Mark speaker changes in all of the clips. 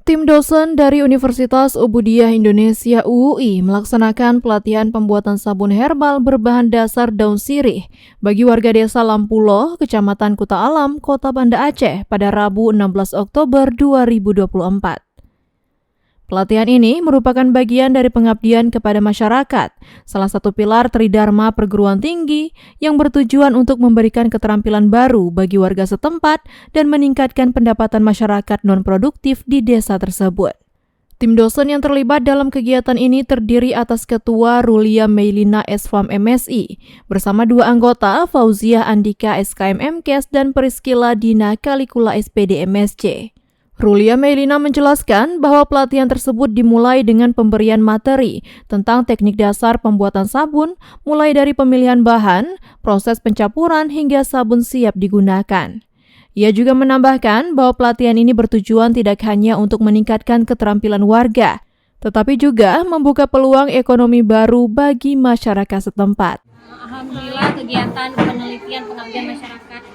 Speaker 1: Tim dosen dari Universitas Ubudiyah Indonesia (UUI) melaksanakan pelatihan pembuatan sabun herbal berbahan dasar daun sirih bagi warga desa Lampulo, Kecamatan Kuta Alam, Kota Banda Aceh pada Rabu 16 Oktober 2024. Pelatihan ini merupakan bagian dari pengabdian kepada masyarakat, salah satu pilar Tridharma Perguruan Tinggi yang bertujuan untuk memberikan keterampilan baru bagi warga setempat dan meningkatkan pendapatan masyarakat non-produktif di desa tersebut. Tim dosen yang terlibat dalam kegiatan ini terdiri atas Ketua Rulia Meilina SFAM MSI, bersama dua anggota Fauziah Andika SKM MKes dan Priscilla Dina Kalikula SPD MSC. Rulia Meilina menjelaskan bahwa pelatihan tersebut dimulai dengan pemberian materi tentang teknik dasar pembuatan sabun, mulai dari pemilihan bahan, proses pencampuran hingga sabun siap digunakan. Ia juga menambahkan bahwa pelatihan ini bertujuan tidak hanya untuk meningkatkan keterampilan warga, tetapi juga membuka peluang ekonomi baru bagi masyarakat setempat.
Speaker 2: Alhamdulillah kegiatan penelitian pengabdian masyarakat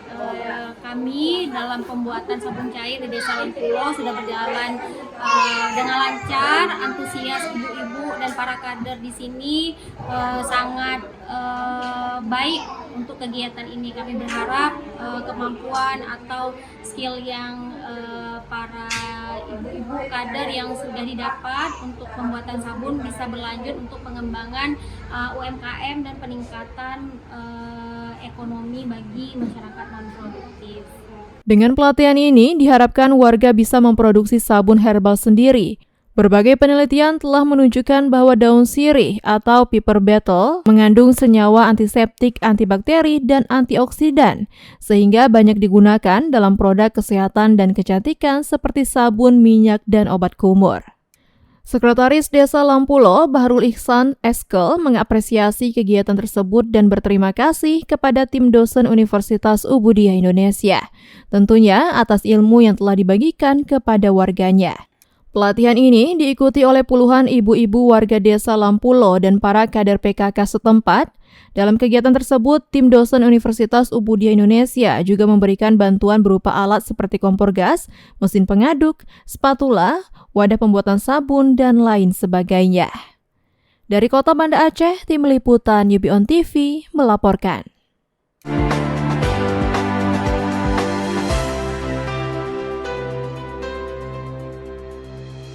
Speaker 2: kami dalam pembuatan sabun cair di Desa Lampulo sudah berjalan dengan lancar. Antusias ibu-ibu dan para kader di sini sangat baik untuk kegiatan ini. Kami berharap kemampuan atau skill yang para ibu-ibu kader yang sudah didapat untuk pembuatan sabun bisa berlanjut untuk pengembangan UMKM dan peningkatan ekonomi bagi masyarakat non-produktif.
Speaker 1: Dengan pelatihan ini diharapkan warga bisa memproduksi sabun herbal sendiri. Berbagai penelitian telah menunjukkan bahwa daun sirih atau pepper betel mengandung senyawa antiseptik, antibakteri, dan antioksidan, sehingga banyak digunakan dalam produk kesehatan dan kecantikan seperti sabun, minyak, dan obat kumur. Sekretaris Desa Lampulo, Bahrul Ihsan Eskel, mengapresiasi kegiatan tersebut dan berterima kasih kepada tim dosen Universitas Ubudiyah Indonesia, tentunya atas ilmu yang telah dibagikan kepada warganya. Pelatihan ini diikuti oleh puluhan ibu-ibu warga Desa Lampulo dan para kader PKK setempat. Dalam kegiatan tersebut, tim dosen Universitas Ubudiyah Indonesia juga memberikan bantuan berupa alat seperti kompor gas, mesin pengaduk, spatula, wadah pembuatan sabun, dan lain sebagainya. Dari Kota Banda Aceh, tim liputan UB On TV melaporkan.